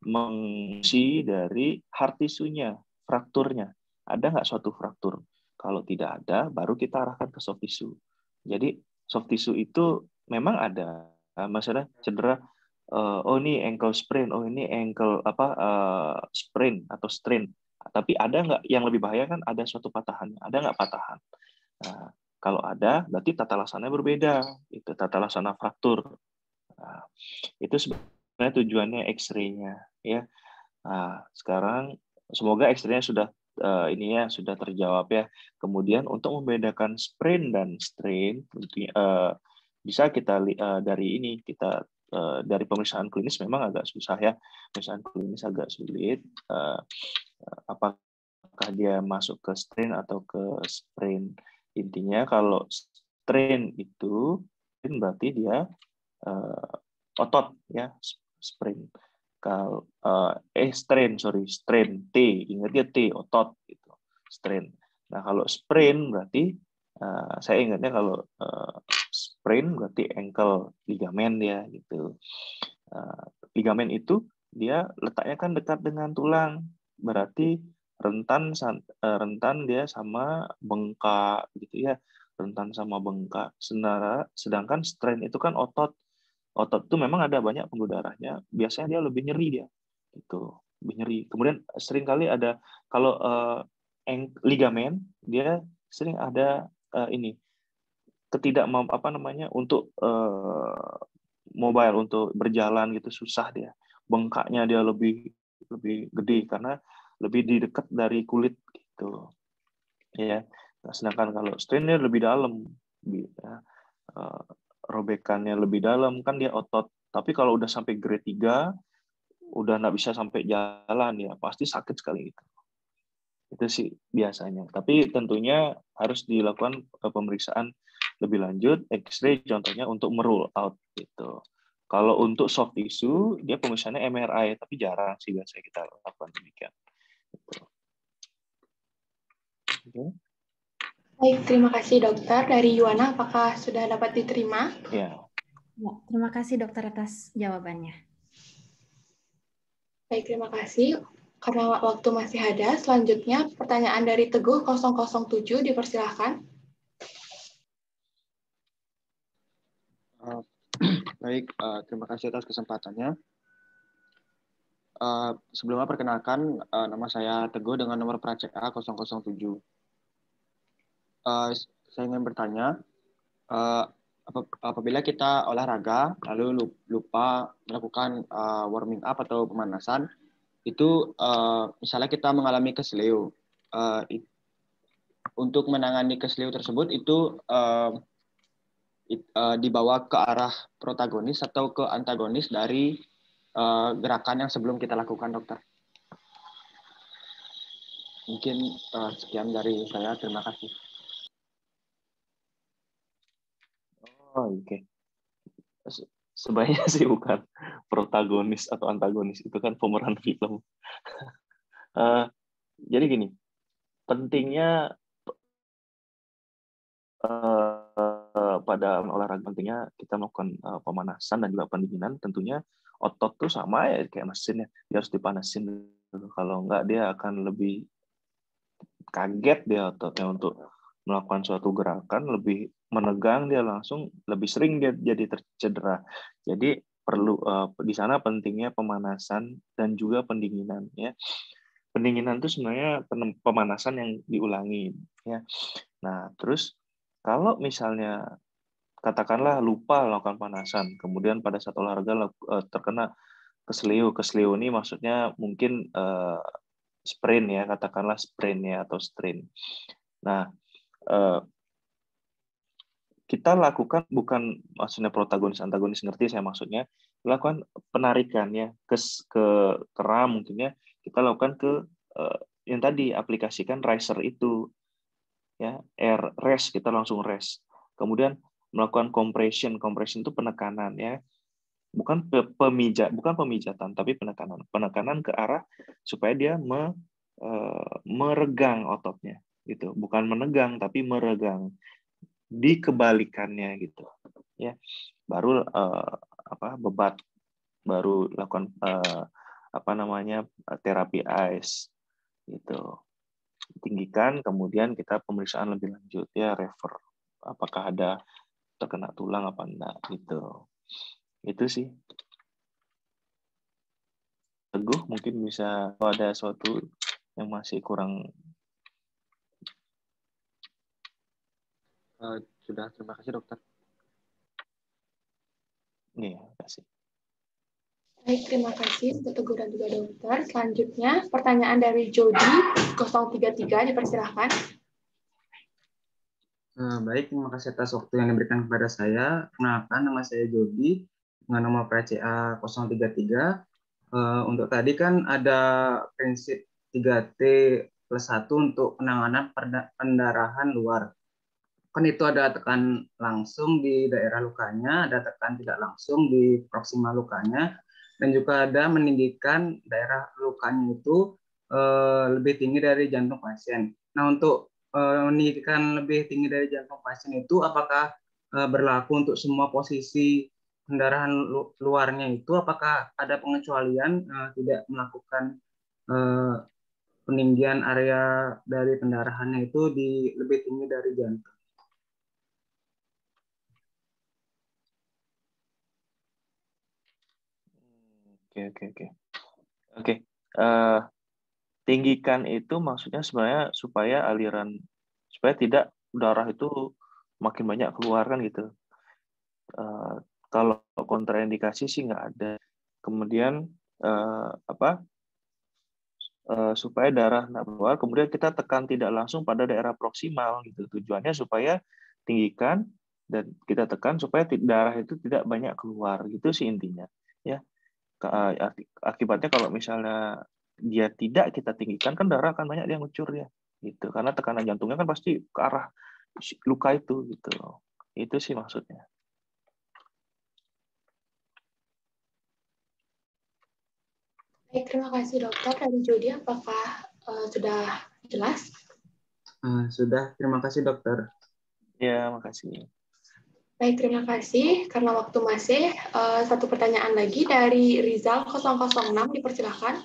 mengisi dari hard tissue-nya, frakturnya. Ada nggak suatu fraktur? Kalau tidak ada, baru kita arahkan ke soft tissue. Jadi soft tissue itu memang ada. Maksudnya cedera, oh ini ankle sprain, oh ini ankle sprain atau strain. Tapi ada nggak yang lebih bahaya kan ada suatu patahan, ada nggak patahan? Nah, kalau ada, berarti tata laksananya berbeda. Itu tata laksana fraktur. Nah, itu sebenarnya tujuannya X-ray-nya. Ya. Nah, sekarang semoga X-ray-nya sudah sudah terjawab ya. Kemudian untuk membedakan sprain dan strain, bisa kita dari dari pemeriksaan klinis memang agak susah ya. Pemeriksaan klinis agak sulit. Apakah dia masuk ke strain atau ke sprain? Intinya kalau strain itu berarti dia otot ya, sprain. Kalau strain T, ingat ya T, otot gitu, strain. Nah kalau sprain berarti saya ingatnya kalau sprain berarti ankle ligamen ya gitu. Ligamen itu dia letaknya kan dekat dengan tulang, berarti rentan dia sama bengkak gitu ya, rentan sama bengkak. Sedangkan strain itu kan otot itu memang ada banyak pembuluh darahnya, biasanya dia lebih nyeri dia, gitu, lebih nyeri. Kemudian sering kali ada kalau ligamen dia sering ada untuk mobile, untuk berjalan gitu susah dia, bengkaknya dia lebih gede karena lebih di dekat dari kulit gitu, ya. Nah, sedangkan kalau strain dia lebih dalam, robekannya lebih dalam kan dia otot. Tapi kalau udah sampai grade 3, udah nggak bisa sampai jalan ya, pasti sakit sekali itu. Itu sih biasanya. Tapi tentunya harus dilakukan pemeriksaan lebih lanjut, X-ray contohnya untuk merule out gitu. Kalau untuk soft tissue, dia pemeriksaannya MRI, tapi jarang sih biasanya kita lakukan demikian. Gitu. Okay.
Baik, terima kasih dokter. Dari Yuwana, apakah sudah dapat diterima?
Ya.
Ya, terima kasih dokter atas jawabannya.
Baik, terima kasih. Karena waktu masih ada, selanjutnya pertanyaan dari Teguh 007 dipersilahkan.
Baik, terima kasih atas kesempatannya. Sebelumnya perkenalkan, nama saya Teguh dengan nomor pra-CA 007. Saya ingin bertanya, apabila kita olahraga lalu lupa melakukan warming up atau pemanasan, itu misalnya kita mengalami keseleo, untuk menangani kesleo tersebut itu dibawa ke arah protagonis atau ke antagonis dari gerakan yang sebelum kita lakukan, dokter. Mungkin sekian dari saya. Terima kasih.
Oh, oke. Sebenarnya sih bukan protagonis atau antagonis, itu kan pemeran film. Jadi gini, pentingnya pada olahraga pentingnya kita melakukan pemanasan dan juga pendinginan. Tentunya otot tuh sama ya kayak mesin ya, dia harus dipanasin dulu. Kalau enggak dia akan lebih kaget dia ototnya untuk melakukan suatu gerakan, lebih menegang, dia langsung lebih sering dia jadi tercedera. Jadi perlu di sana pentingnya pemanasan dan juga pendinginan ya. Pendinginan itu sebenarnya pemanasan yang diulangi ya. Nah, terus kalau misalnya katakanlah lupa melakukan pemanasan, kemudian pada saat olahraga terkena kesleo. Kesleo ini maksudnya mungkin sprain ya, katakanlah sprain ya atau strain. Nah, kita lakukan bukan maksudnya protagonis antagonis, ngerti saya maksudnya, lakukan penarikan ya ke ram mungkin ya, kita lakukan ke yang tadi aplikasikan riser itu ya, air rest, kita langsung rest, kemudian melakukan compression itu penekanan ya, bukan pemijatan tapi penekanan ke arah supaya dia meregang ototnya gitu, bukan menegang tapi meregang, dikebalikannya gitu ya, baru bebat, baru lakukan terapi ice gitu, tinggikan, kemudian kita pemeriksaan lebih lanjut ya, refer apakah ada terkena tulang apa enggak gitu. Itu sih. Teguh mungkin bisa, kalau ada sesuatu yang masih kurang.
Sudah, terima kasih dokter.
Iya, terima kasih.
Baik, terima kasih untuk Teguh dan juga dokter. Selanjutnya, pertanyaan dari Jody 033, dipersilahkan.
Baik, terima kasih atas waktu yang diberikan kepada saya. Kenalkan, nama saya Jody dengan nomor PCA 033. Untuk tadi kan ada prinsip 3T plus 1 untuk penanganan pendarahan luar. Kan itu ada tekan langsung di daerah lukanya, ada tekan tidak langsung di proksimal lukanya, dan juga ada meninggikan daerah lukanya itu lebih tinggi dari jantung pasien. Nah, untuk meninggikan lebih tinggi dari jantung pasien itu apakah berlaku untuk semua posisi pendarahan luarnya itu, apakah ada pengecualian tidak melakukan peninggian area dari pendarahannya itu di lebih tinggi dari jantung?
Oke. Tinggikan itu maksudnya sebenarnya supaya tidak darah itu makin banyak keluar kan gitu. Kalau kontraindikasi sih nggak ada. Kemudian supaya darah nggak keluar, kemudian kita tekan tidak langsung pada daerah proksimal gitu. Tujuannya supaya tinggikan dan kita tekan supaya darah itu tidak banyak keluar gitu sih intinya ya. Akibatnya kalau misalnya dia tidak kita tinggikan, kan darah akan banyak yang ngucur ya gitu, karena tekanan jantungnya kan pasti ke arah luka itu gitu. Itu sih maksudnya.
Baik, terima kasih dokter. Dari Jody, apakah sudah jelas?
Sudah, terima kasih dokter.
Ya, makasih.
Baik, terima kasih. Karena waktu masih, satu pertanyaan lagi dari Rizal 006, dipersilahkan.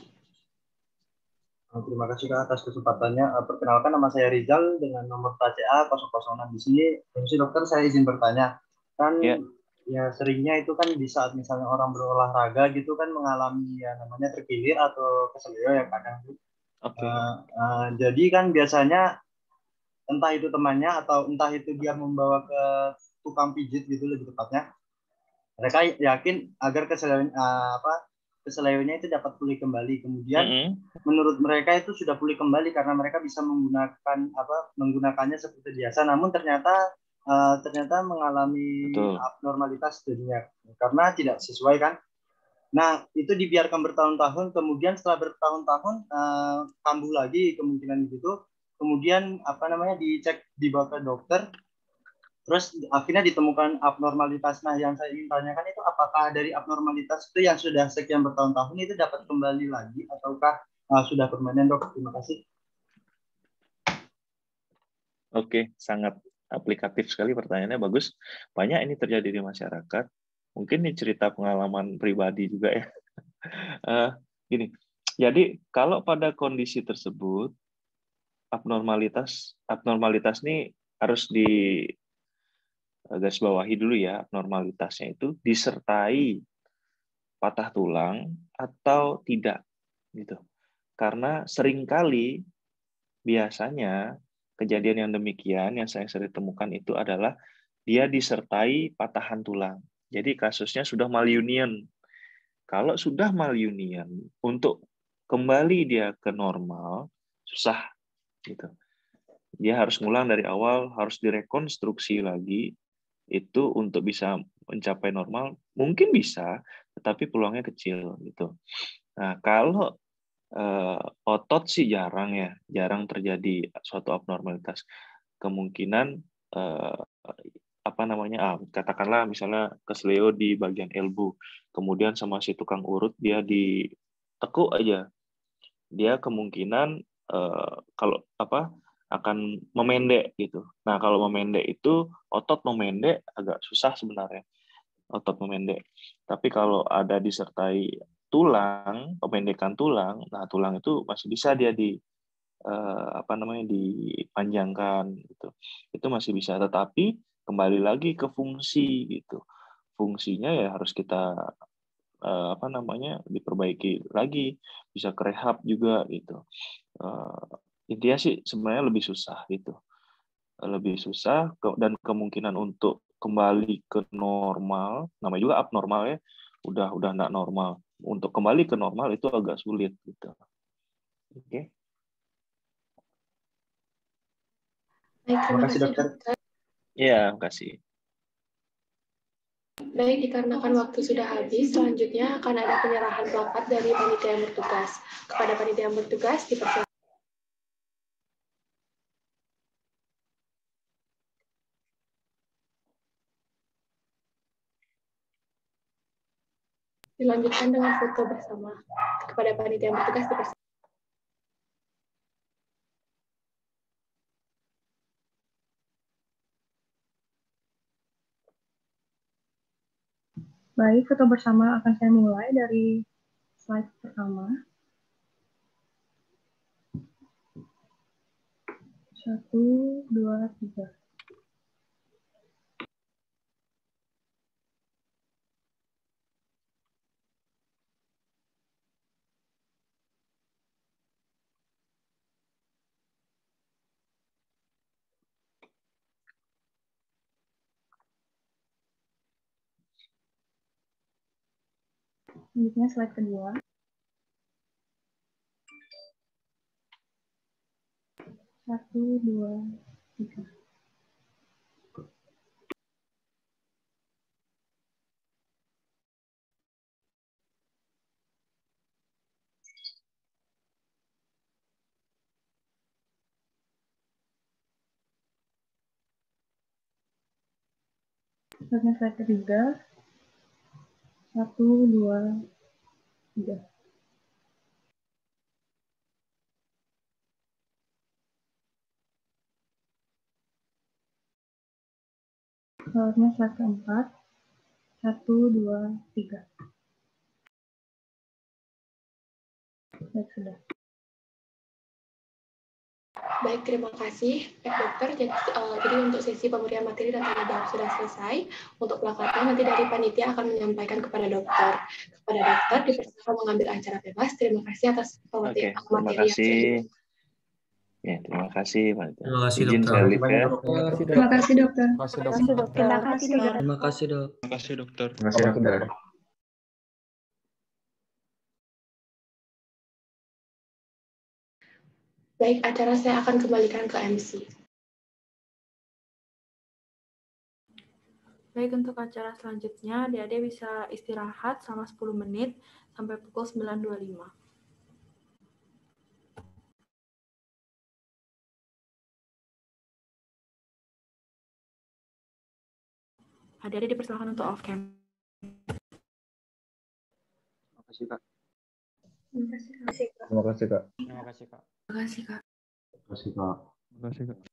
Terima kasih Kak atas kesempatannya. Perkenalkan, nama saya Rizal dengan nomor PCA 006 di sini. Permisi dokter, saya izin bertanya. Kan ya seringnya itu kan di saat misalnya orang berolahraga gitu kan mengalami ya namanya terkilir atau keselio ya kadang. Jadi kan biasanya entah itu temannya atau entah itu dia membawa ke tukang pijit gitu lebih tepatnya. Mereka yakin agar keselionya itu dapat pulih kembali. Kemudian menurut mereka itu sudah pulih kembali karena mereka bisa menggunakannya seperti biasa. Namun ternyata mengalami abnormalitas jadinya karena tidak sesuai kan. Nah, itu dibiarkan bertahun-tahun, kemudian setelah bertahun-tahun kambuh lagi kemungkinan itu. Kemudian dicek dibawa ke dokter, terus akhirnya ditemukan abnormalitas. Nah, yang saya ingin tanyakan itu apakah dari abnormalitas itu yang sudah sekian bertahun-tahun itu dapat kembali lagi ataukah sudah permanen, Dok? Terima kasih.
Oke, sangat aplikatif sekali pertanyaannya, bagus. Banyak ini terjadi di masyarakat. Mungkin ini cerita pengalaman pribadi juga ya. Gini, jadi kalau pada kondisi tersebut abnormalitas ini harus di garis bawahi dulu ya, abnormalitasnya itu disertai patah tulang atau tidak gitu. Karena seringkali biasanya kejadian yang demikian yang saya sering temukan itu adalah dia disertai patahan tulang. Jadi kasusnya sudah malunion. Kalau sudah malunion, untuk kembali dia ke normal susah gitu. Dia harus ngulang dari awal, harus direkonstruksi lagi. Itu untuk bisa mencapai normal mungkin bisa, tetapi peluangnya kecil gitu. Nah, kalau otot sih jarang terjadi suatu abnormalitas. Kemungkinan katakanlah misalnya kesleo di bagian elbow, kemudian sama si tukang urut dia ditekuk aja, dia kemungkinan akan memendek gitu. Nah, kalau memendek itu otot memendek agak susah sebenarnya, otot memendek. Tapi kalau ada disertai tulang, pemendekan tulang, nah tulang itu masih bisa dia dipanjangkan gitu. Itu masih bisa, tetapi kembali lagi ke fungsi gitu. Fungsinya ya harus kita diperbaiki lagi, bisa ke rehab juga gitu. Intinya sih sebenarnya lebih susah gitu. Lebih susah dan kemungkinan untuk kembali ke normal, namanya juga abnormal ya, udah enggak normal. Untuk kembali ke normal itu agak sulit gitu. Oke.
Baik, terima kasih dokter.
Iya, makasih.
Baik, dikarenakan waktu sudah habis, selanjutnya akan ada penyerahan plakat dari panitia yang bertugas. Kepada panitia yang bertugas, dipersilakan. Dilanjutkan dengan foto bersama. Kepada panitia yang bertugas, dipersilakan.
Baik, foto bersama akan saya mulai dari slide pertama. 1, 2, 3. Selanjutnya slide kedua. 1, 2, 3. Selanjutnya slide ketiga. 1, 2, 3. Selanjutnya slide keempat. 1, 2, 3. Baik, sudah.
Baik, terima kasih, Pak Dokter. Jadi untuk sesi pemberian materi dan tanya jawab sudah selesai. Untuk plakatnya nanti dari panitia akan menyampaikan kepada dokter. Kepada dokter dipersilakan mengambil acara bebas. Terima kasih atas materi yang sudah diberikan.
Ya, terima kasih, Pak.
Terima kasih,
Izin
dokter.
saya live ya.
Terima kasih, dokter.
Terima kasih, dokter.
Terima kasih, dokter.
Terima kasih, dok.
Terima kasih, dokter.
Terima kasih, dokter.
Baik, acara saya akan kembalikan ke MC.
Baik, untuk acara selanjutnya, adik-adik bisa istirahat selama 10 menit sampai pukul 9.25. Adik-adik dipersilakan untuk off cam.
Terima kasih, Kak.
Terima kasih, Kak.
Terima kasih, Kak.
Terima kasih, Kak.
Terima kasih, Kak.
Terima kasih, Kak.
Terima kasih, Kak.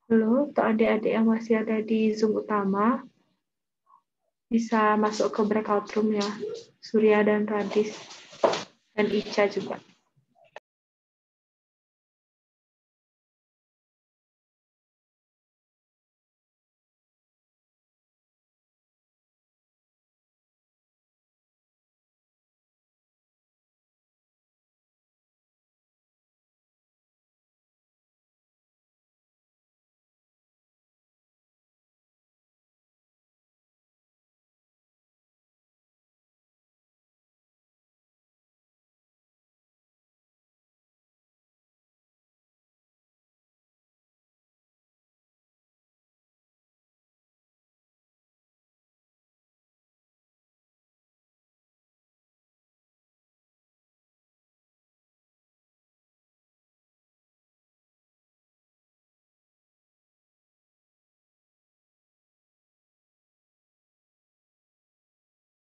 Halo, untuk adik-adik yang masih ada di Zoom utama, bisa masuk ke breakout room ya, Surya dan Radis, dan Ica juga.